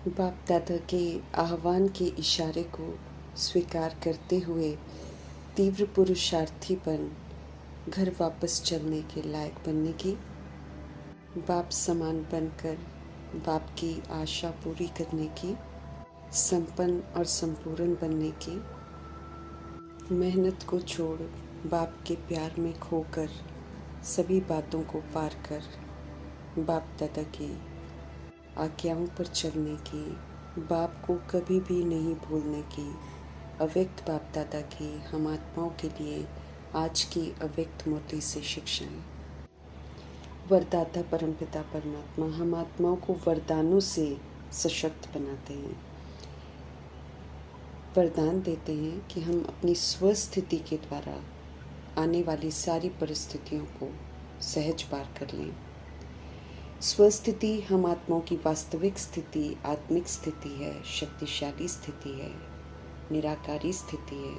बाप दादा के आह्वान के इशारे को स्वीकार करते हुए तीव्र पुरुषार्थीपन घर वापस चलने के लायक बनने की, बाप समान बनकर बाप की आशा पूरी करने की, संपन्न और संपूर्ण बनने की, मेहनत को छोड़ बाप के प्यार में खोकर सभी बातों को पार कर बाप दादा की आज्ञाओं पर चलने की, बाप को कभी भी नहीं भूलने की, अव्यक्त बाप दादा की हम आत्माओं के लिए आज की अव्यक्त मूर्ति से शिक्षाएं। वरदाता परमपिता परमात्मा हम आत्माओं को वरदानों से सशक्त बनाते हैं, वरदान देते हैं कि हम अपनी स्वस्थिति के द्वारा आने वाली सारी परिस्थितियों को सहज पार कर लें। स्वस्थिति हम आत्माओं की वास्तविक स्थिति, आत्मिक स्थिति है, शक्तिशाली स्थिति है, निराकारी स्थिति है,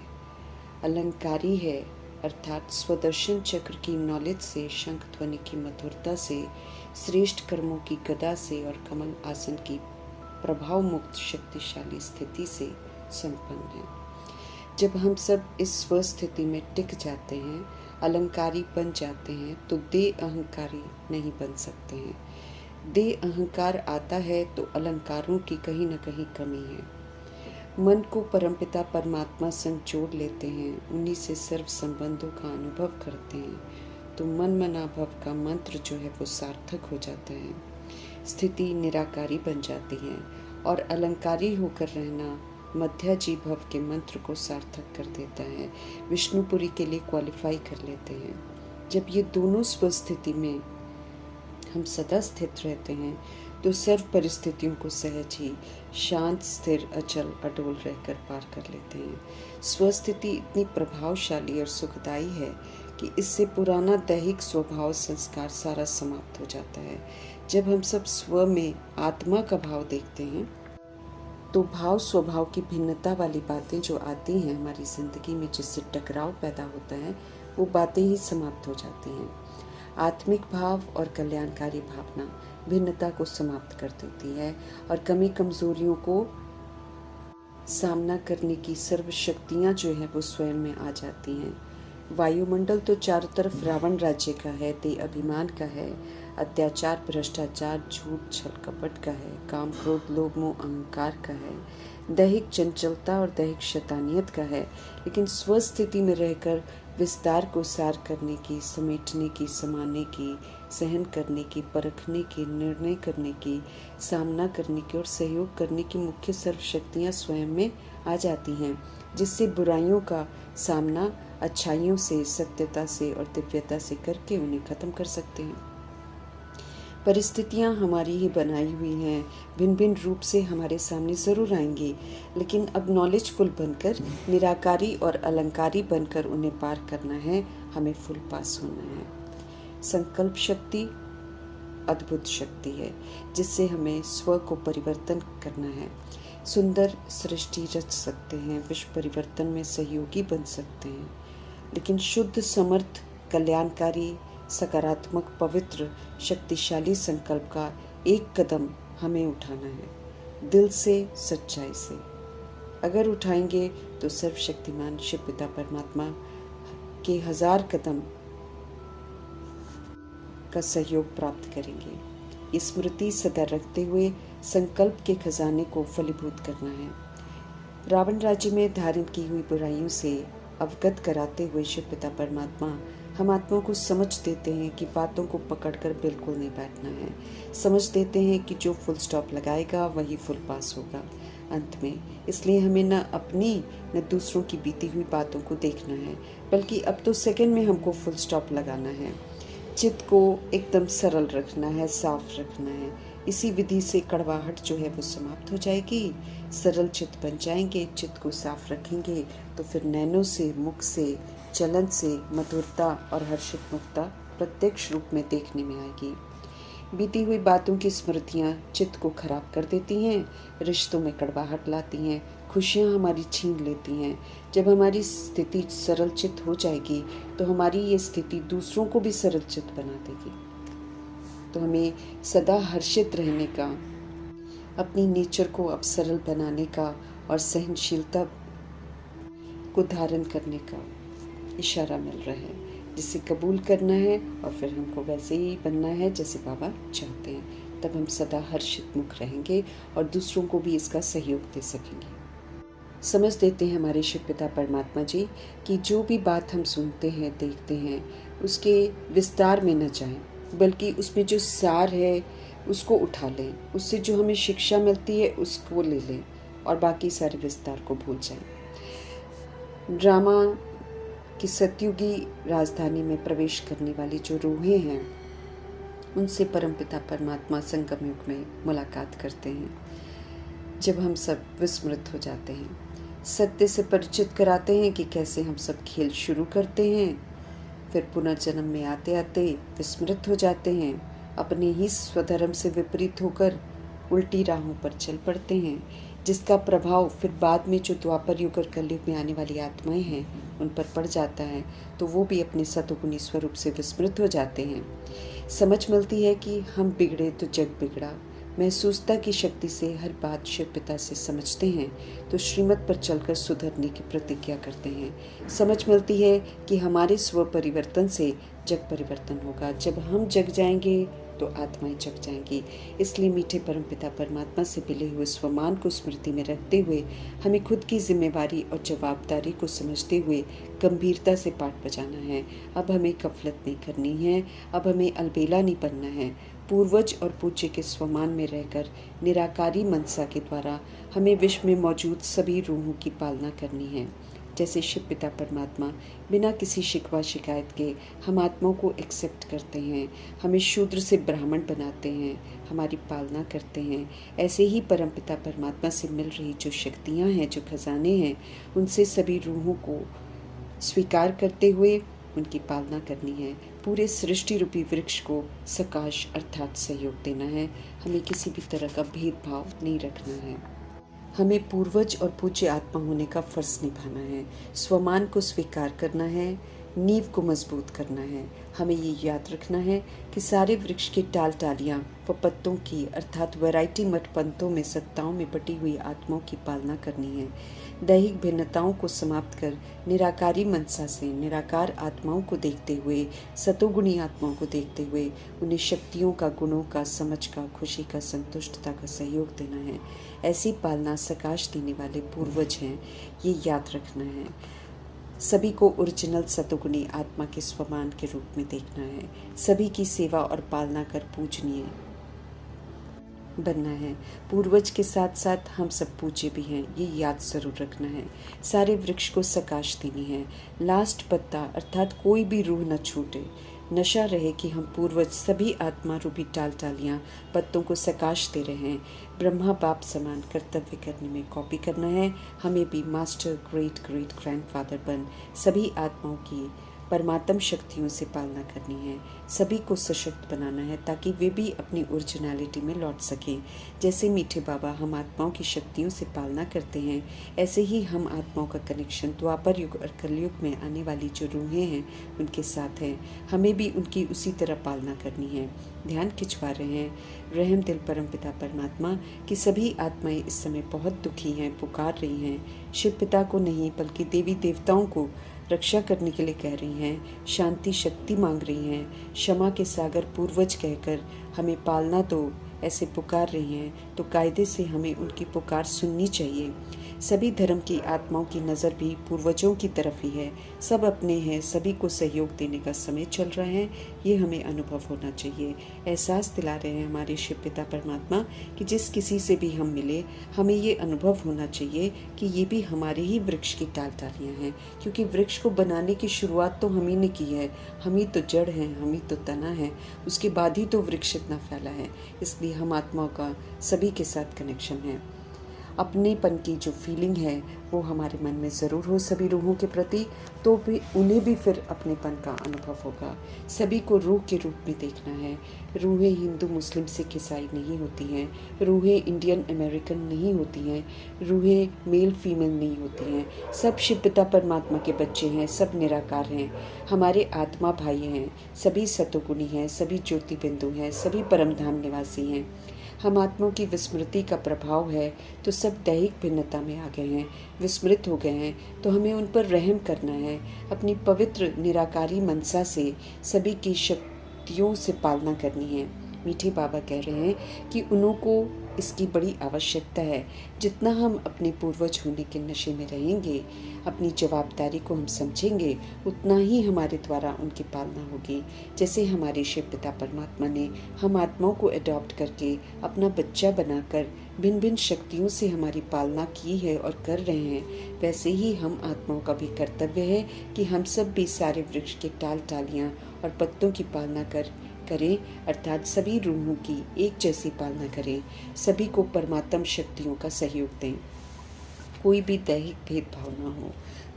अलंकारी है, अर्थात स्वदर्शन चक्र की नॉलेज से, शंख ध्वनि की मधुरता से, श्रेष्ठ कर्मों की गदा से और कमल आसन की प्रभाव मुक्त शक्तिशाली स्थिति से संपन्न है। जब हम सब इस स्वस्थिति में टिक जाते हैं, अलंकारी बन जाते हैं, तो दे अहंकारी नहीं बन सकते हैं। दे अहंकार आता है तो अलंकारों की कहीं न कहीं कमी है। मन को परमपिता परमात्मा संग जोड़ लेते हैं, उन्हीं से सर्व संबंधों का अनुभव करते हैं, तो मन मना भव का मंत्र जो है वो सार्थक हो जाता है। स्थिति निराकारी बन जाती है और अलंकारी होकर रहना मध्याजी भव के मंत्र को सार्थक कर देता है, विष्णुपुरी के लिए क्वालिफाई कर लेते हैं। जब ये दोनों स्वस्थिति में हम सदा स्थित रहते हैं तो सर्व परिस्थितियों को सहज ही शांत, स्थिर, अचल, अडोल रहकर पार कर लेते हैं। स्वस्थिति इतनी प्रभावशाली और सुखदायी है कि इससे पुराना दैहिक स्वभाव संस्कार सारा समाप्त हो जाता है। जब हम सब स्व में आत्मा का भाव देखते हैं तो भाव स्वभाव की भिन्नता वाली बातें जो आती हैं हमारी जिंदगी में, जिससे टकराव पैदा होता है, वो बातें ही समाप्त हो जाती हैं। आत्मिक भाव और कल्याणकारी भावना भिन्नता को समाप्त कर देती है और कमी कमजोरियों को सामना करने की सर्व शक्तियाँ जो है वो स्वयं में आ जाती हैं। वायुमंडल तो चारों तरफ रावण राज्य का है, दे अभिमान का है, अत्याचार, भ्रष्टाचार, झूठ, छल कपट का है, काम, क्रोध, लोभ, मोह, अहंकार का है, दैहिक चंचलता और दैहिक शैतानियत का है। लेकिन स्वस्थिति में रहकर विस्तार को सार करने की, समेटने की, समाने की, सहन करने की, परखने की, निर्णय करने की, सामना करने की और सहयोग करने की मुख्य सर्व शक्तियाँ स्वयं में आ जाती हैं, जिससे बुराइयों का सामना अच्छाइयों से, सत्यता से और दिव्यता से करके उन्हें खत्म कर सकते हैं। परिस्थितियाँ हमारी ही बनाई हुई हैं, भिन्न भिन्न रूप से हमारे सामने ज़रूर आएंगी, लेकिन अब नॉलेजफुल बनकर, निराकारी और अलंकारी बनकर उन्हें पार करना है, हमें फुल पास होना है। संकल्प शक्ति अद्भुत शक्ति है, जिससे हमें स्व को परिवर्तन करना है। सुंदर सृष्टि रच सकते हैं, विश्व परिवर्तन में सहयोगी बन सकते हैं, लेकिन शुद्ध, समर्थ, कल्याणकारी, सकारात्मक, पवित्र, शक्तिशाली संकल्प का एक कदम हमें उठाना है, दिल से, सच्चाई से। अगर उठाएंगे तो सर्वशक्तिमान शिव पिता परमात्मा के 1000 कदम का सहयोग प्राप्त करेंगे। स्मृति सदा रखते हुए संकल्प के खजाने को फलीभूत करना है। रावण राज्य में धारण की हुई बुराइयों से अवगत कराते हुए शिव पिता परमात्मा हम आत्माओं को समझ देते हैं कि बातों को पकड़कर बिल्कुल नहीं बैठना है। समझ देते हैं कि जो फुल स्टॉप लगाएगा वही फुल पास होगा अंत में। इसलिए हमें न अपनी न दूसरों की बीती हुई बातों को देखना है, बल्कि अब तो सेकंड में हमको फुल स्टॉप लगाना है। चित्त को एकदम सरल रखना है, साफ रखना है। इसी विधि से कड़वाहट जो है वो समाप्त हो जाएगी, सरल चित्त बन जाएंगे। चित्त को साफ रखेंगे तो फिर नैनों से, मुख से, चलन से मधुरता और हर्षित मुक्ता प्रत्यक्ष रूप में देखने में आएगी। बीती हुई बातों की स्मृतियाँ चित्त को खराब कर देती हैं, रिश्तों में कड़वाहट लाती हैं, खुशियाँ हमारी छीन लेती हैं। जब हमारी स्थिति सरल चित्त हो जाएगी तो हमारी ये स्थिति दूसरों को भी सरल चित्त बना देगी। तो हमें सदा हर्षित रहने का, अपनी नेचर को अब सरल बनाने का और सहनशीलता को धारण करने का इशारा मिल रहा है, जिसे कबूल करना है और फिर हमको वैसे ही बनना है जैसे बाबा चाहते हैं। तब हम सदा हर्षित मुख रहेंगे और दूसरों को भी इसका सहयोग दे सकेंगे। समझ देते हैं हमारे शिव पिता परमात्मा जी कि जो भी बात हम सुनते हैं, देखते हैं, उसके विस्तार में न जाएं, बल्कि उसमें जो सार है उसको उठा लें, उससे जो हमें शिक्षा मिलती है उसको ले लें और बाकी सारे विस्तार को भूल जाएं। ड्रामा की सतयुगी राजधानी में प्रवेश करने वाली जो रूहें हैं, उनसे परमपिता परमात्मा संगम युग में मुलाकात करते हैं। जब हम सब विस्मृत हो जाते हैं, सत्य से परिचित कराते हैं कि कैसे हम सब खेल शुरू करते हैं, फिर पुनर्जन्म में आते आते विस्मृत हो जाते हैं, अपने ही स्वधर्म से विपरीत होकर उल्टी राहों पर चल पड़ते हैं, जिसका प्रभाव फिर बाद में जो द्वापर युग और कलयुग में आने वाली आत्माएं हैं उन पर पड़ जाता है, तो वो भी अपने सतोगुणी स्वरूप से विस्मृत हो जाते हैं। समझ मिलती है कि हम बिगड़े तो जग बिगड़ा, महसूसता की शक्ति से हर बात शिव पिता से समझते हैं, तो श्रीमत पर चलकर सुधरने की प्रतिज्ञा करते हैं। समझ मिलती है कि हमारे स्व परिवर्तन से जग परिवर्तन होगा। जब हम जग जाएंगे तो आत्माएं जग जाएंगी। इसलिए मीठे परमपिता परमात्मा से मिले हुए स्वमान को स्मृति में रखते हुए हमें खुद की जिम्मेवारी और जवाबदारी को समझते हुए गंभीरता से पाठ बजाना है। अब हमें गफलत नहीं करनी है, अब हमें अलबेला नहीं बनना है। पूर्वज और पूज्य के स्वमान में रहकर निराकारी मनसा के द्वारा हमें विश्व में मौजूद सभी रूहों की पालना करनी है। जैसे शिव पिता परमात्मा बिना किसी शिकवा शिकायत के हम आत्माओं को एक्सेप्ट करते हैं, हमें शूद्र से ब्राह्मण बनाते हैं, हमारी पालना करते हैं, ऐसे ही परमपिता परमात्मा से मिल रही जो शक्तियाँ हैं, जो खजाने हैं, उनसे सभी रूहों को स्वीकार करते हुए उनकी पालना करनी है। पूरे सृष्टि रूपी वृक्ष को सकाश अर्थात सहयोग देना है। हमें किसी भी तरह का भेदभाव नहीं रखना है। हमें पूर्वज और पूज्य आत्मा होने का फर्ज निभाना है, स्वमान को स्वीकार करना है, नींव को मजबूत करना है। हमें ये याद रखना है कि सारे वृक्ष के टाल टालियाँ व पत्तों की अर्थात वैरायटी मठ पंथों में सत्ताओं में बटी हुई आत्माओं की पालना करनी है। दैहिक भिन्नताओं को समाप्त कर निराकारी मनसा से निराकार आत्माओं को देखते हुए, सतोगुणी आत्माओं को देखते हुए उन्हें शक्तियों का, गुणों का, समझ का, खुशी का, संतुष्टता का सहयोग देना है। ऐसी पालना सकाश देने वाले पूर्वज हैं, ये याद रखना है। सभी को ओरिजिनल सतोगुणी आत्मा के स्वमान के रूप में देखना है। सभी की सेवा और पालना कर पूजनीय बनना है। पूर्वज के साथ साथ हम सब पूज्य भी हैं, ये याद जरूर रखना है। सारे वृक्ष को सकाश देनी है। लास्ट पत्ता अर्थात कोई भी रूह न छूटे। नशा रहे कि हम पूर्वज सभी आत्मा रूपी टाल टालियाँ पत्तों को सकाश दे रहे हैं। ब्रह्मा बाप समान कर्तव्य करने में कॉपी करना है। हमें भी मास्टर ग्रेट ग्रेट ग्रैंडफादर बन सभी आत्माओं की परमात्म शक्तियों से पालना करनी है। सभी को सशक्त बनाना है ताकि वे भी अपनी ओरिजिनलिटी में लौट सकें। जैसे मीठे बाबा हम आत्माओं की शक्तियों से पालना करते हैं, ऐसे ही हम आत्माओं का कनेक्शन द्वापर युग और कलयुग में आने वाली जो रूहें हैं उनके साथ है। हमें भी उनकी उसी तरह पालना करनी है। ध्यान खिंचवा रहे हैं रहम दिल परमपिता परमात्मा कि सभी आत्माएं इस समय बहुत दुखी हैं, पुकार रही हैं। शिव पिता को नहीं बल्कि देवी देवताओं को रक्षा करने के लिए कह रही हैं, शांति शक्ति मांग रही हैं, क्षमा के सागर पूर्वज कहकर हमें पालना दो ऐसे पुकार रही हैं, तो कायदे से हमें उनकी पुकार सुननी चाहिए। सभी धर्म की आत्माओं की नज़र भी पूर्वजों की तरफ ही है। सब अपने हैं, सभी को सहयोग देने का समय चल रहा है, ये हमें अनुभव होना चाहिए। एहसास दिला रहे हैं हमारे शिव पिता परमात्मा कि जिस किसी से भी हम मिले हमें ये अनुभव होना चाहिए कि ये भी हमारे ही वृक्ष की टाल टालियाँ हैं, क्योंकि वृक्ष को बनाने की शुरुआत तो हम ही ने की है। हम ही तो जड़ हैं, हम ही तो तना है, उसके बाद ही तो वृक्ष इतना फैला है। इसलिए हम आत्माओं का सभी के साथ कनेक्शन है। अपनेपन की जो फीलिंग है वो हमारे मन में ज़रूर हो सभी रूहों के प्रति, तो भी उन्हें भी फिर अपनेपन का अनुभव होगा। सभी को रूह के रूप में देखना है। रूहें हिंदू मुस्लिम सिख ईसाई नहीं होती हैं, रूहें इंडियन अमेरिकन नहीं होती हैं, रूहें मेल फीमेल नहीं होती हैं। सब शिव पिता परमात्मा के बच्चे हैं, सब निराकार हैं, हमारे आत्मा भाई हैं, सभी सतोगुणी हैं, सभी ज्योति बिंदु हैं, सभी परमधाम निवासी हैं। हम आत्माओं की विस्मृति का प्रभाव है तो सब दैहिक भिन्नता में आ गए हैं, विस्मृत हो गए हैं। तो हमें उन पर रहम करना है, अपनी पवित्र निराकारी मनसा से सभी की शक्तियों से पालना करनी है। मीठे बाबा कह रहे हैं कि उन्हों को इसकी बड़ी आवश्यकता है। जितना हम अपने पूर्वज होने के नशे में रहेंगे, अपनी जवाबदारी को हम समझेंगे, उतना ही हमारे द्वारा उनकी पालना होगी। जैसे हमारे शिव पिता परमात्मा ने हम आत्माओं को अडॉप्ट करके अपना बच्चा बनाकर भिन्न भिन्न शक्तियों से हमारी पालना की है और कर रहे हैं, वैसे ही हम आत्माओं का भी कर्तव्य है कि हम सब भी सारे वृक्ष के टाल टालियाँ और पत्तों की पालना करें, अर्थात सभी रूहों की एक जैसी पालना करें, सभी को परमात्म शक्तियों का सहयोग दें, कोई भी दैहिक भेदभाव न हो,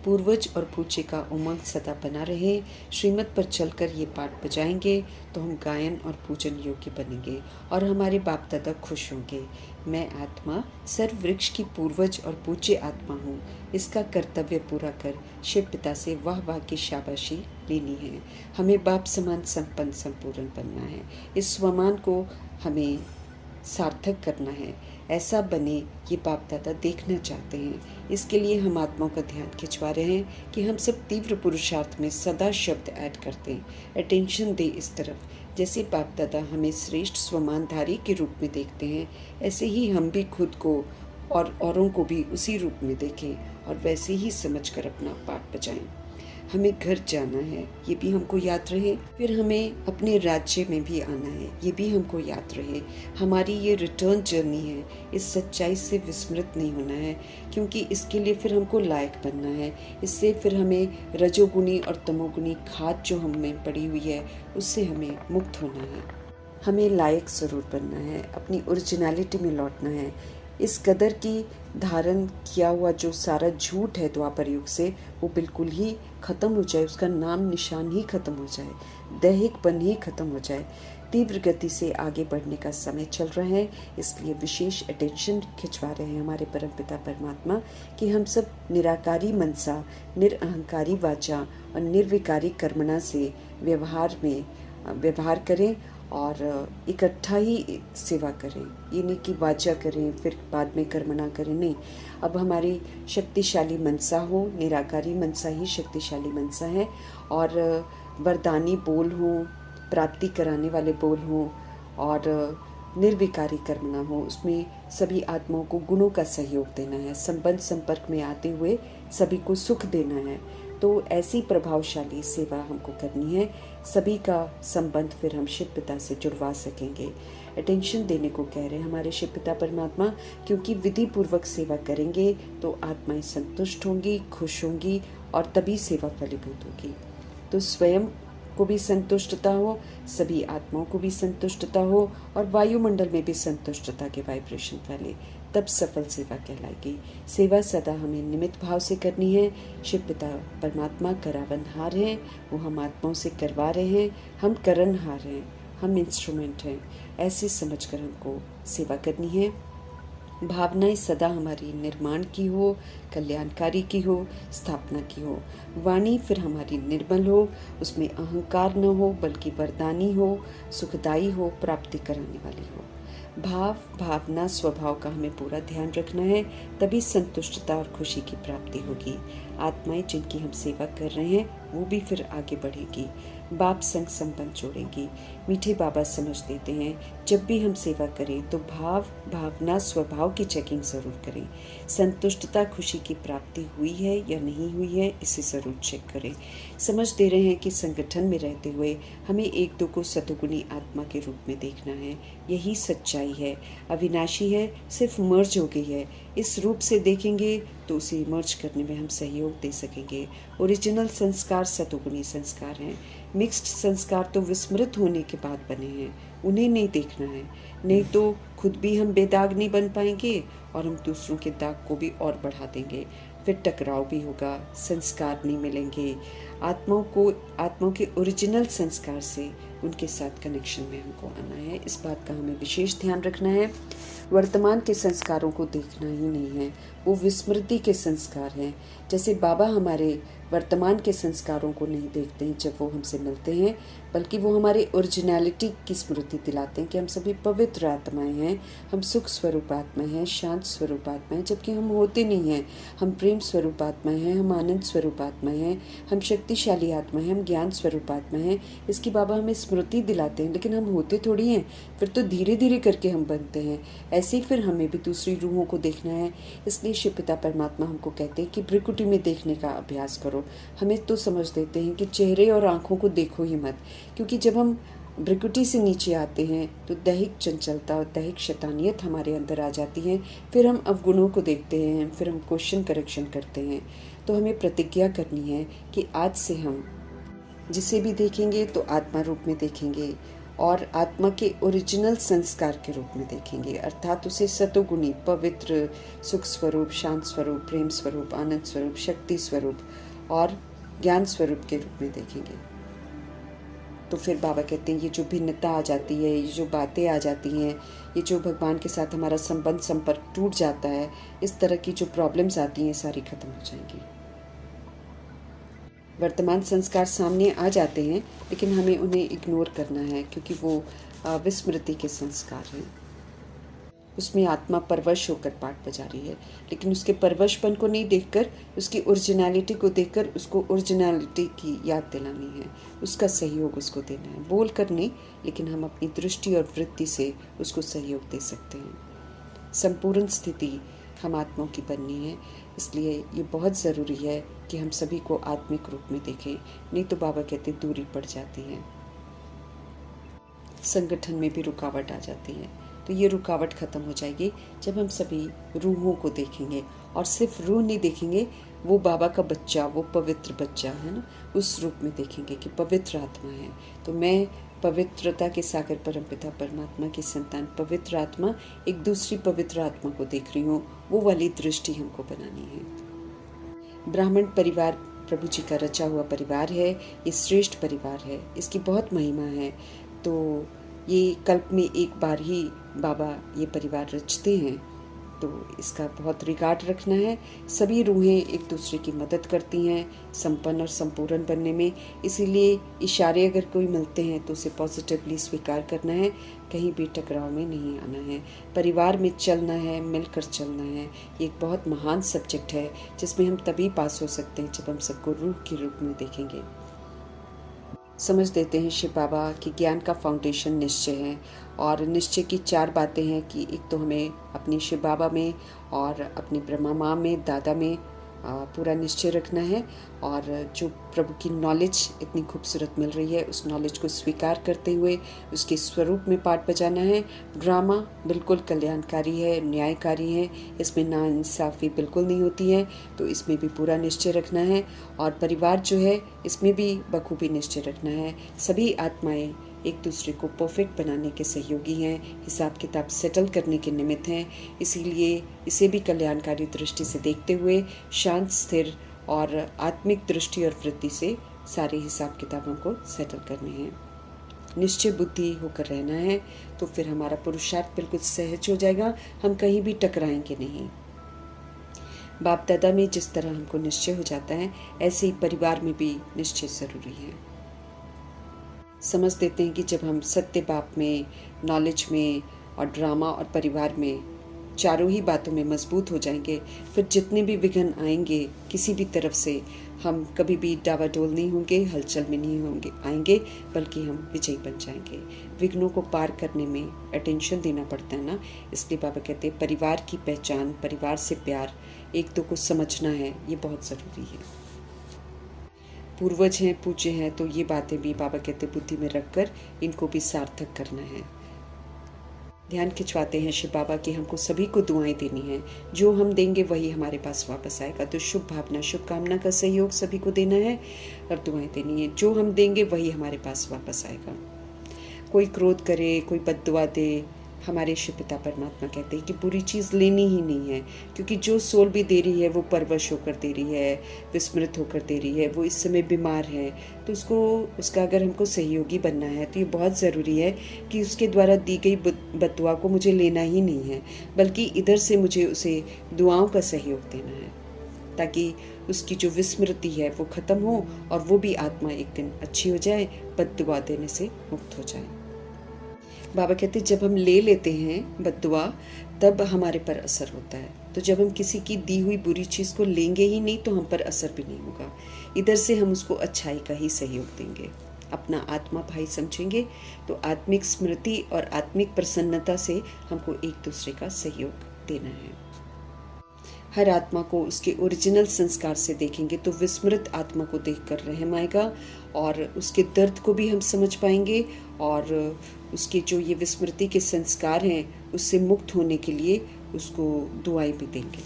पूर्वज और पूज्य का उमंग सदा बना रहे। श्रीमत पर चलकर ये पाठ बजाएंगे तो हम गायन और पूजन योग्य बनेंगे और हमारे बाप दादा खुश होंगे। मैं आत्मा सर्व वृक्ष की पूर्वज और पूज्य आत्मा हूँ। इसका कर्तव्य पूरा कर शिव पिता से वाह वाह की शाबाशी लेनी है। हमें बाप समान संपन्न संपूर्ण बनना है। इस स्वमान को हमें सार्थक करना है। ऐसा बने ये बाप दादा देखना चाहते हैं। इसके लिए हम आत्माओं का ध्यान खिंचवा रहे हैं कि हम सब तीव्र पुरुषार्थ में सदा शब्द ऐड करते हैं, अटेंशन दे इस तरफ। जैसे बाप दादा हमें श्रेष्ठ स्वमानधारी के रूप में देखते हैं, ऐसे ही हम भी खुद को और औरों को भी उसी रूप में देखें और वैसे ही समझकर अपना पाठ बजाएं। हमें घर जाना है, ये भी हमको याद रहे। फिर हमें अपने राज्य में भी आना है, ये भी हमको याद रहे। हमारी ये रिटर्न जर्नी है, इस सच्चाई से विस्मृत नहीं होना है, क्योंकि इसके लिए फिर हमको लायक बनना है। इससे फिर हमें रजोगुणी और तमोगुणी खाद जो हम में पड़ी हुई है, उससे हमें मुक्त होना है। हमें लायक ज़रूर बनना है, अपनी ओरिजिनलिटी में लौटना है। इस कदर की धारण किया हुआ जो सारा झूठ है द्वापर युग से, वो बिल्कुल ही ख़त्म हो जाए, उसका नाम निशान ही ख़त्म हो जाए, दैहिकपन ही ख़त्म हो जाए। तीव्र गति से आगे बढ़ने का समय चल रहा है, इसलिए विशेष अटेंशन खिंचवा रहे हैं हमारे परमपिता परमात्मा कि हम सब निराकारी मनसा, निरअहंकारी वाचा और निर्विकारी कर्मणा से व्यवहार करें और इकट्ठा ही सेवा करें। ये नहीं कि वाचा करें फिर बाद में कर्मणा करें, नहीं। अब हमारी शक्तिशाली मनसा हो, निराकारी मनसा ही शक्तिशाली मनसा है, और वरदानी बोल हों, प्राप्ति कराने वाले बोल हों और निर्विकारी कर्मणा हो, उसमें सभी आत्माओं को गुणों का सहयोग देना है, संबंध संपर्क में आते हुए सभी को सुख देना है। तो ऐसी प्रभावशाली सेवा हमको करनी है, सभी का संबंध फिर हम शिव पिता से जुड़वा सकेंगे। अटेंशन देने को कह रहे हैं हमारे शिव पिता परमात्मा, क्योंकि विधि पूर्वक सेवा करेंगे तो आत्माएं संतुष्ट होंगी, खुश होंगी और तभी सेवा फलीभूत होगी। तो स्वयं को भी संतुष्टता हो, सभी आत्माओं को भी संतुष्टता हो और वायुमंडल में भी संतुष्टता के वाइब्रेशन फैले, तब सफल सेवा कहलाएगी। सेवा सदा हमें निमित्त भाव से करनी है। शिव पिता परमात्मा करावनहार हैं, वो हम आत्माओं से करवा रहे हैं, हम करणहार हैं, हम इंस्ट्रूमेंट हैं। ऐसे समझकर हमको सेवा करनी है। भावनाएं सदा हमारी निर्माण की हो, कल्याणकारी की हो, स्थापना की हो। वाणी फिर हमारी निर्मल हो, उसमें अहंकार न हो बल्कि वरदानी हो, सुखदायी हो, प्राप्ति कराने वाली हो। भावना स्वभाव का हमें पूरा ध्यान रखना है, तभी संतुष्टता और खुशी की प्राप्ति होगी। आत्माएं जिनकी हम सेवा कर रहे हैं वो भी फिर आगे बढ़ेगी, बाप संग संबंध जोड़ेंगी। मीठे बाबा समझ देते हैं जब भी हम सेवा करें तो भावना स्वभाव की चेकिंग ज़रूर करें। संतुष्टता खुशी की प्राप्ति हुई है या नहीं हुई है, इसे ज़रूर चेक करें। समझ दे रहे हैं कि संगठन में रहते हुए हमें एक दो को सतोगुणी आत्मा के रूप में देखना है, यही सच्चाई है, अविनाशी है, सिर्फ मर्ज हो गई है। इस रूप से देखेंगे तो उसे मर्ज करने में हम सहयोग दे सकेंगे। ओरिजिनल संस्कार सतोगुणी संस्कार हैं, मिक्स्ड संस्कार तो विस्मृत होने के बाद बने हैं, उन्हें नहीं देखना है, नहीं तो खुद भी हम बेदाग नहीं बन पाएंगे और हम दूसरों के दाग को भी और बढ़ा देंगे। फिर टकराव भी होगा, संस्कार नहीं मिलेंगे। आत्माओं के ओरिजिनल संस्कार से उनके साथ कनेक्शन में हमको आना है, इस बात का हमें विशेष ध्यान रखना है। वर्तमान के संस्कारों को देखना ही नहीं है, वो विस्मृति के संस्कार हैं। जैसे बाबा हमारे वर्तमान के संस्कारों को नहीं देखते हैं जब वो हमसे मिलते हैं, बल्कि वो हमारे ओरिजिनलिटी की स्मृति दिलाते हैं कि हम सभी पवित्र आत्माएं हैं, हम सुख स्वरूप आत्माएं हैं, शांत स्वरूप आत्माएं, जबकि हम होते नहीं हैं। हम प्रेम स्वरूप आत्माएं हैं, हम आनंद स्वरूप आत्माएं हैं, हम शक्तिशाली आत्माएं हैं, हम ज्ञान स्वरूप आत्माएं हैं। इसकी बाबा हमें स्मृति दिलाते हैं, लेकिन हम होते थोड़ी हैं। फिर तो धीरे धीरे करके हम बनते हैं। ऐसे ही फिर हमें भी दूसरी रूहों को देखना है। इसलिए शिव पिता परमात्मा हमको कहते हैं कि भ्रिकुटी में देखने का अभ्यास करो। हमें तो समझ देते हैं कि चेहरे और आंखों को देखो ही मत, क्योंकि जब हम भ्रिकुटी से नीचे आते हैं तो दैहिक चंचलता और दैहिक शैतानियत हमारे अंदर आ जाती है। फिर हम अवगुणों को देखते हैं, फिर हम क्वेश्चन करेक्शन करते हैं। तो हमें प्रतिज्ञा करनी है कि आज से हम जिसे भी देखेंगे तो आत्मा रूप में देखेंगे और आत्मा के ओरिजिनल संस्कार के रूप में देखेंगे, अर्थात उसे सतोगुणी, पवित्र, सुख स्वरूप, शांत स्वरूप, प्रेम स्वरूप, आनंद स्वरूप, शक्ति स्वरूप और ज्ञान स्वरूप के रूप में देखेंगे। तो फिर बाबा कहते हैं ये जो भिन्नता आ जाती है, ये जो बातें आ जाती हैं, ये जो भगवान के साथ हमारा संपर्क टूट जाता है, इस तरह की जो प्रॉब्लम्स आती हैं सारी खत्म हो जाएंगी। वर्तमान संस्कार सामने आ जाते हैं, लेकिन हमें उन्हें इग्नोर करना है, क्योंकि वो विस्मृति के संस्कार हैं। उसमें आत्मा परवश होकर पाठ बजा रही है, लेकिन उसके परवशपन को नहीं देखकर, उसकी ओरिजिनलिटी को देखकर उसको ओरिजिनलिटी की याद दिलानी है, उसका सहयोग उसको देना है। बोल कर नहीं, लेकिन हम अपनी दृष्टि और वृत्ति से उसको सहयोग दे सकते हैं। संपूर्ण स्थिति हम आत्माओं की बननी है, इसलिए ये बहुत ज़रूरी है कि हम सभी को आत्मिक रूप में देखें, नहीं तो बाबा कहते दूरी पड़ जाती है, संगठन में भी रुकावट आ जाती है। तो ये रुकावट खत्म हो जाएगी जब हम सभी रूहों को देखेंगे, और सिर्फ रूह नहीं देखेंगे, वो बाबा का बच्चा, वो पवित्र बच्चा है ना, उस रूप में देखेंगे कि पवित्र आत्मा है। तो मैं पवित्रता के सागर परमपिता परमात्मा की संतान पवित्र आत्मा एक दूसरी पवित्र आत्मा को देख रही हूँ, वो वाली दृष्टि हमको बनानी है। ब्राह्मण परिवार प्रभु जी का रचा हुआ परिवार है, ये श्रेष्ठ परिवार है, इसकी बहुत महिमा है। तो ये कल्प में एक बार ही बाबा ये परिवार रचते हैं, तो इसका बहुत रिगार्ड रखना है। सभी रूहें एक दूसरे की मदद करती हैं संपन्न और संपूर्ण बनने में, इसीलिए इशारे अगर कोई मिलते हैं तो उसे पॉजिटिवली स्वीकार करना है, कहीं भी टकराव में नहीं आना है। परिवार में चलना है, मिलकर चलना है। ये एक बहुत महान सब्जेक्ट है जिसमें हम तभी पास हो सकते हैं जब हम सबको रूह के रूप में देखेंगे। समझ देते हैं शिव बाबा कि ज्ञान का फाउंडेशन निश्चय है, और निश्चय की 4 बातें हैं कि एक तो हमें अपनी शिव बाबा में और अपनी ब्रह्मा माँ में, दादा में पूरा निश्चय रखना है, और जो प्रभु की नॉलेज इतनी खूबसूरत मिल रही है उस नॉलेज को स्वीकार करते हुए उसके स्वरूप में पाठ बजाना है। ड्रामा बिल्कुल कल्याणकारी है, न्यायकारी है, इसमें नाइंसाफ़ी बिल्कुल नहीं होती है, तो इसमें भी पूरा निश्चय रखना है। और परिवार जो है इसमें भी बखूबी निश्चय रखना है। सभी आत्माएं एक दूसरे को परफेक्ट बनाने के सहयोगी हैं, हिसाब किताब सेटल करने के निमित्त हैं, इसीलिए इसे भी कल्याणकारी दृष्टि से देखते हुए शांत, स्थिर और आत्मिक दृष्टि और वृत्ति से सारे हिसाब किताबों को सेटल करने हैं। निश्चय बुद्धि होकर रहना है, तो फिर हमारा पुरुषार्थ बिल्कुल सहज हो जाएगा, हम कहीं भी टकराएंगे नहीं। बाप दादा में जिस तरह हमको निश्चय हो जाता है, ऐसे ही परिवार में भी निश्चय ज़रूरी है। समझ देते हैं कि जब हम सत्य बाप में, नॉलेज में और ड्रामा और परिवार में, चारों ही बातों में मजबूत हो जाएंगे, फिर जितने भी विघ्न आएंगे किसी भी तरफ से, हम कभी भी डावाडोल नहीं होंगे, हलचल में नहीं होंगे आएंगे, बल्कि हम विजयी बन जाएंगे। विघ्नों को पार करने में अटेंशन देना पड़ता है ना, इसलिए बाबा कहते हैं परिवार की पहचान, परिवार से प्यार, एक दो को समझना है, ये बहुत ज़रूरी है। पूर्वज हैं, पूज्य हैं, तो ये बातें भी बाबा कहते बुद्धि में रखकर इनको भी सार्थक करना है। ध्यान खिंचवाते हैं शिव बाबा कि हमको सभी को दुआएं देनी है, जो हम देंगे वही हमारे पास वापस आएगा। तो शुभ भावना, शुभकामना का सहयोग सभी को देना है और दुआएं देनी है, जो हम देंगे वही हमारे पास वापस आएगा। कोई क्रोध करे, कोई बद्दुआ दे, हमारे शिव पिता परमात्मा कहते हैं कि बुरी चीज़ लेनी ही नहीं है, क्योंकि जो सोल भी दे रही है वो परवश होकर दे रही है, विस्मृत होकर दे रही है, वो इस समय बीमार है, तो उसका अगर हमको सहयोगी बनना है तो ये बहुत ज़रूरी है कि उसके द्वारा दी गई बद्दुआ को मुझे लेना ही नहीं है, बल्कि इधर से मुझे उसे दुआओं का सहयोग देना है। ताकि उसकी जो विस्मृति है वो ख़त्म हो और वो भी आत्मा एक दिन अच्छी हो जाए, बद्दुआ देने से मुक्त हो जाए। बाबा कहते जब हम ले लेते हैं बद्दुआ तब हमारे पर असर होता है। तो जब हम किसी की दी हुई बुरी चीज़ को लेंगे ही नहीं तो हम पर असर भी नहीं होगा। इधर से हम उसको अच्छाई का ही सहयोग देंगे, अपना आत्मा भाई समझेंगे। तो आत्मिक स्मृति और आत्मिक प्रसन्नता से हमको एक दूसरे का सहयोग देना है। हर आत्मा को उसके ओरिजिनल संस्कार से देखेंगे तो विस्मृत आत्मा को देखकर रहम आएगा और उसके दर्द को भी हम समझ पाएंगे और उसके जो ये विस्मृति के संस्कार हैं उससे मुक्त होने के लिए उसको दुआएं भी देंगे,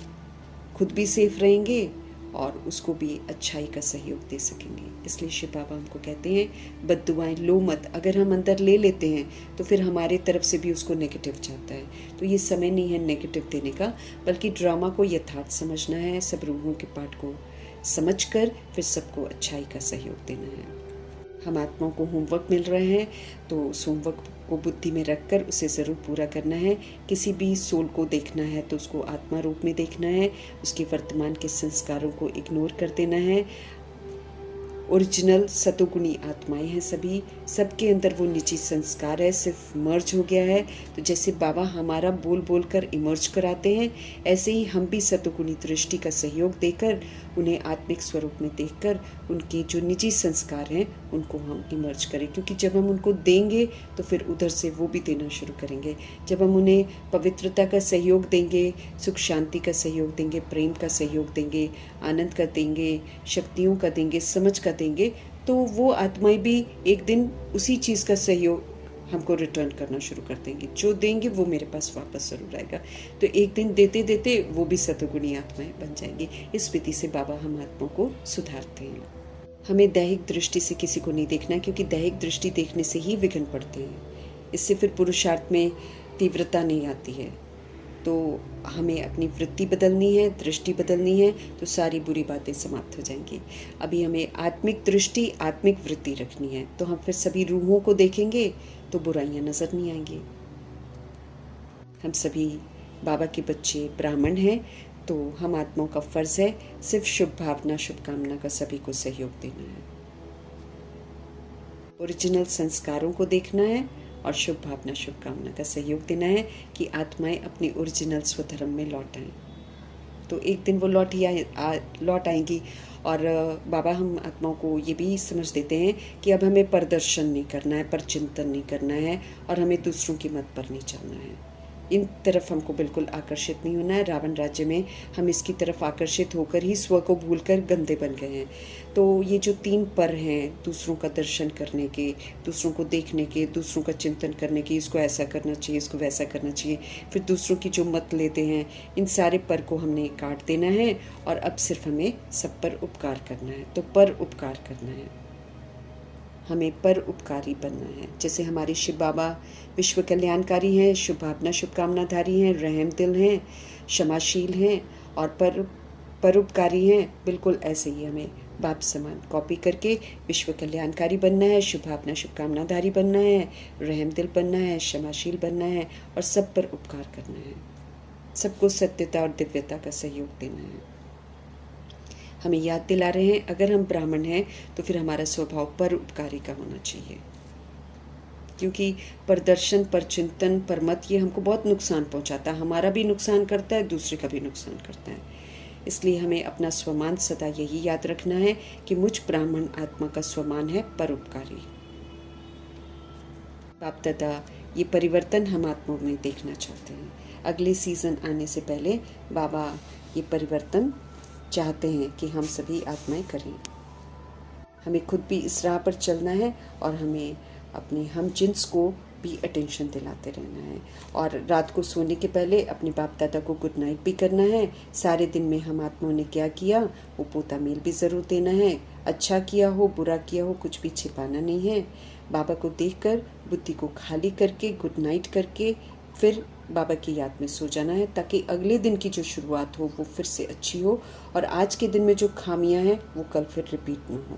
खुद भी सेफ रहेंगे और उसको भी अच्छाई का सहयोग दे सकेंगे। इसलिए शिव बाबा हमको कहते हैं बद्दुआएं लो मत। अगर हम अंदर ले लेते हैं तो फिर हमारे तरफ से भी उसको नेगेटिव जाता है। तो ये समय नहीं है नेगेटिव देने का, बल्कि ड्रामा को यथार्थ समझना है, सब रूहों के पाठ को समझकर फिर सबको अच्छाई का सहयोग देना है। हम आत्माओं को होमवर्क मिल रहे हैं तो उस होमवर्क को बुद्धि में रखकर उसे ज़रूर पूरा करना है। किसी भी सोल को देखना है तो उसको आत्मा रूप में देखना है, उसके वर्तमान के संस्कारों को इग्नोर कर देना है। ओरिजिनल सतोगुणी आत्माएं हैं सभी, सबके अंदर वो निजी संस्कार है, सिर्फ मर्ज हो गया है। तो जैसे बाबा हमारा बोल बोल कर इमर्ज कराते हैं, ऐसे ही हम भी सतोगुणी दृष्टि का सहयोग देकर उन्हें आत्मिक स्वरूप में देखकर उनके जो निजी संस्कार हैं उनको हम इमर्ज करें। क्योंकि जब हम उनको देंगे तो फिर उधर से वो भी देना शुरू करेंगे। जब हम उन्हें पवित्रता का सहयोग देंगे, सुख शांति का सहयोग देंगे, प्रेम का सहयोग देंगे, आनंद का देंगे, शक्तियों का देंगे, समझ का देंगे, तो वो आत्माएं भी एक दिन उसी चीज़ का सहयोग हमको रिटर्न करना शुरू कर देंगे। जो देंगे वो मेरे पास वापस ज़रूर आएगा। तो एक दिन देते देते वो भी सतोगुणी आत्माएं बन जाएंगी। इस विधि से बाबा हम आत्माओं को सुधारते हैं। हमें दैहिक दृष्टि से किसी को नहीं देखना है, क्योंकि दैहिक दृष्टि देखने से ही विघ्न पड़ते हैं। इससे फिर पुरुषार्थ में तीव्रता नहीं आती है। तो हमें अपनी वृत्ति बदलनी है, दृष्टि बदलनी है, तो सारी बुरी बातें समाप्त हो जाएंगी। अभी हमें आत्मिक दृष्टि, आत्मिक वृत्ति रखनी है। तो हम फिर सभी रूहों को देखेंगे तो बुराइयां नजर नहीं आएंगी। हम सभी बाबा के बच्चे ब्राह्मण हैं, तो हम आत्माओं का फर्ज है सिर्फ शुभ भावना, शुभकामना का सभी को सहयोग देना है। ओरिजिनल संस्कारों को देखना है और शुभ भावना, शुभकामना का सहयोग देना है कि आत्माएं अपनी ओरिजिनल स्वधर्म में लौट आएं। तो एक दिन वो लौट आएंगी। और बाबा हम आत्माओं को ये भी समझ देते हैं कि अब हमें प्रदर्शन नहीं करना है, पर चिंतन नहीं करना है और हमें दूसरों की मत पर नहीं चलना है। इन तरफ हमको बिल्कुल आकर्षित नहीं होना है। रावण राज्य में हम इसकी तरफ आकर्षित होकर ही स्व को भूलकर गंदे बन गए हैं। तो ये जो 3 पर हैं, दूसरों का दर्शन करने के, दूसरों को देखने के, दूसरों का चिंतन करने के, इसको ऐसा करना चाहिए, इसको वैसा करना चाहिए, फिर दूसरों की जो मत लेते हैं, इन सारे पर को हमने काट देना है और अब सिर्फ हमें सब पर उपकार करना है। तो पर उपकार करना है, हमें पर उपकारी बनना है। जैसे हमारे शिव बाबा विश्व कल्याणकारी हैं, शुभ भावना शुभकामनाधारी हैं, रहम दिल हैं, क्षमाशील हैं और परोपकारी हैं। बिल्कुल ऐसे ही हमें बाप समान कॉपी करके विश्व कल्याणकारी बनना है, शुभ भावना शुभकामनाधारी बनना है, रहम दिल बनना है, क्षमाशील बनना है और सब पर उपकार करना है। सबको सत्यता और दिव्यता का सहयोग देना है। हमें याद दिला रहे हैं अगर हम ब्राह्मण हैं तो फिर हमारा स्वभाव पर उपकारी का होना चाहिए, क्योंकि प्रदर्शन, पर चिंतन, पर मत ये हमको बहुत नुकसान पहुंचाता है। हमारा भी नुकसान करता है, दूसरे का भी नुकसान करता है। इसलिए हमें अपना स्वमान सदा यही याद रखना है कि मुझ ब्राह्मण आत्मा का स्वमान है परोपकारी। बाप दादा ये परिवर्तन हम आत्माओं में देखना चाहते हैं। अगले सीजन आने से पहले बाबा ये परिवर्तन चाहते हैं कि हम सभी आत्माएं करें। हमें खुद भी इस राह पर चलना है और हमें अपने हम जिन्स को भी अटेंशन दिलाते रहना है। और रात को सोने के पहले अपने बाप दादा को गुड नाइट भी करना है। सारे दिन में हम आत्माओं ने क्या किया वो पोता मेल भी ज़रूर देना है। अच्छा किया हो, बुरा किया हो, कुछ भी छिपाना नहीं है। बाबा को देखकर, बुद्धि को खाली करके, गुड नाइट करके फिर बाबा की याद में सो जाना है, ताकि अगले दिन की जो शुरुआत हो वो फिर से अच्छी हो और आज के दिन में जो खामियां हैं वो कल फिर रिपीट ना हो।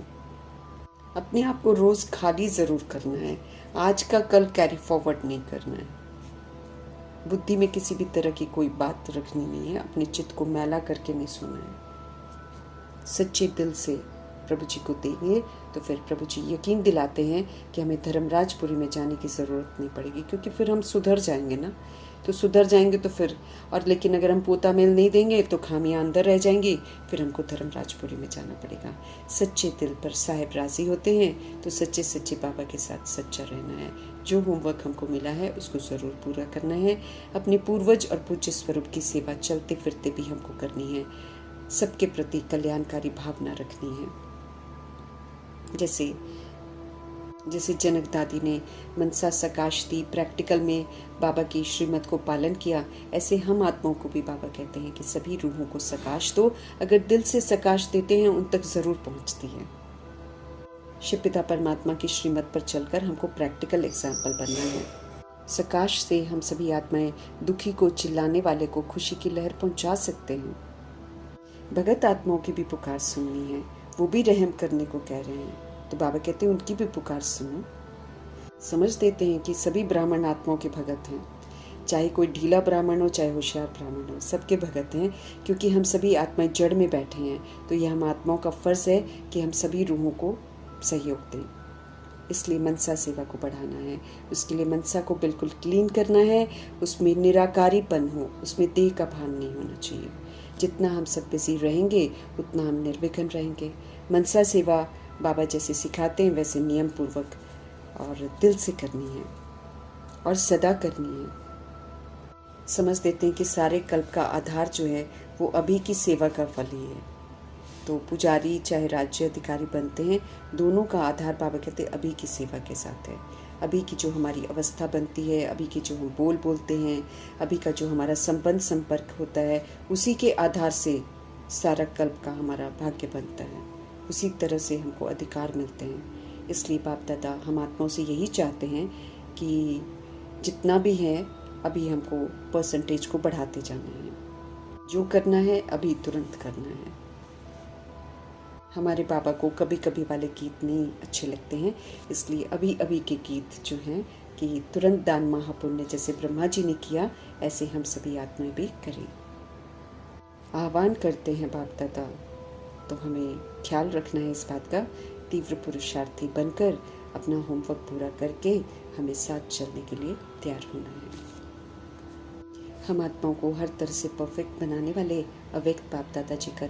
अपने आप को रोज़ खाली ज़रूर करना है, आज का कल कैरी फॉरवर्ड नहीं करना है। बुद्धि में किसी भी तरह की कोई बात रखनी नहीं है, अपने चित्त को मैला करके नहीं सोना है। सच्चे दिल से प्रभु जी को देंगे तो फिर प्रभु जी यकीन दिलाते हैं कि हमें धर्मराजपुरी में जाने की ज़रूरत नहीं पड़ेगी, क्योंकि फिर हम सुधर जाएंगे ना। तो सुधर जाएंगे तो फिर, और लेकिन अगर हम पोता मेल नहीं देंगे तो खामियां अंदर रह जाएंगी, फिर हमको धर्मराजपुरी में जाना पड़ेगा। सच्चे दिल पर साहिब राजी होते हैं तो सच्चे सच्चे बाबा के साथ सच्चा रहना है। जो होमवर्क हमको मिला है उसको ज़रूर पूरा करना है। अपने पूर्वज और पूज्य स्वरूप की सेवा चलते फिरते भी हमको करनी है। सबके प्रति कल्याणकारी भावना रखनी है। जैसे जनक दादी ने मनसा सकाश दी, प्रैक्टिकल में बाबा की श्रीमत को पालन किया, ऐसे हम आत्माओं को भी बाबा कहते हैं कि सभी रूहों को सकाश दो। अगर दिल से सकाश देते हैं उन तक ज़रूर पहुंचती है। शिव पिता परमात्मा की श्रीमत पर चलकर हमको प्रैक्टिकल एग्जाम्पल बनना है। सकाश से हम सभी आत्माएं दुखी को, चिल्लाने वाले को खुशी की लहर पहुंचा सकते हैं। भगत आत्माओं की भी पुकार सुननी है, वो भी रहम करने को कह रहे हैं, तो बाबा कहते हैं उनकी भी पुकार सुनो। समझ देते हैं कि सभी ब्राह्मण आत्माओं के भगत हैं, चाहे कोई ढीला ब्राह्मण हो चाहे होशियार ब्राह्मण हो, सबके भगत हैं, क्योंकि हम सभी आत्माएं जड़ में बैठे हैं। तो यह हम आत्माओं का फर्ज है कि हम सभी रूहों को सहयोग दें। इसलिए मनसा सेवा को बढ़ाना है। उसके लिए मनसा को बिल्कुल क्लीन करना है, उसमें निराकारीपन हो, उसमें देह का भान नहीं होना चाहिए। जितना हम सब बिजी रहेंगे उतना हम निर्विघ्न रहेंगे। मनसा सेवा बाबा जैसे सिखाते हैं वैसे नियम पूर्वक और दिल से करनी है और सदा करनी है। समझ देते हैं कि सारे कल्प का आधार जो है वो अभी की सेवा का फल ही है। तो पुजारी चाहे राज्य अधिकारी बनते हैं, दोनों का आधार बाबा कहते हैं अभी की सेवा के साथ है। अभी की जो हमारी अवस्था बनती है, अभी की जो हम बोलते हैं, अभी का जो हमारा संपर्क होता है, उसी के आधार से सारा कल्प का हमारा भाग्य बनता है। उसी तरह से हमको अधिकार मिलते हैं। इसलिए बाप दादा हम आत्माओं से यही चाहते हैं कि जितना भी है अभी हमको परसेंटेज को बढ़ाते जाना है। जो करना है अभी तुरंत करना है। हमारे बाबा को कभी कभी वाले गीत नहीं अच्छे लगते हैं, इसलिए अभी अभी के गीत जो हैं कि तुरंत दान महापुण्य जैसे ब्रह्मा जी ने किया, ऐसे हम सभी आत्माएं भी करें। आह्वान करते हैं बाप दादा, तो हमें ख्याल रखना है इस बात का, तीव्र पुरुषार्थी बनकर अपना होमवर्क पूरा करके हमें साथ चलने के लिए तैयार होना है। हम आत्माओं को हर तरह से परफेक्ट बनाने वाले अव्यक्त बाप दादा जी का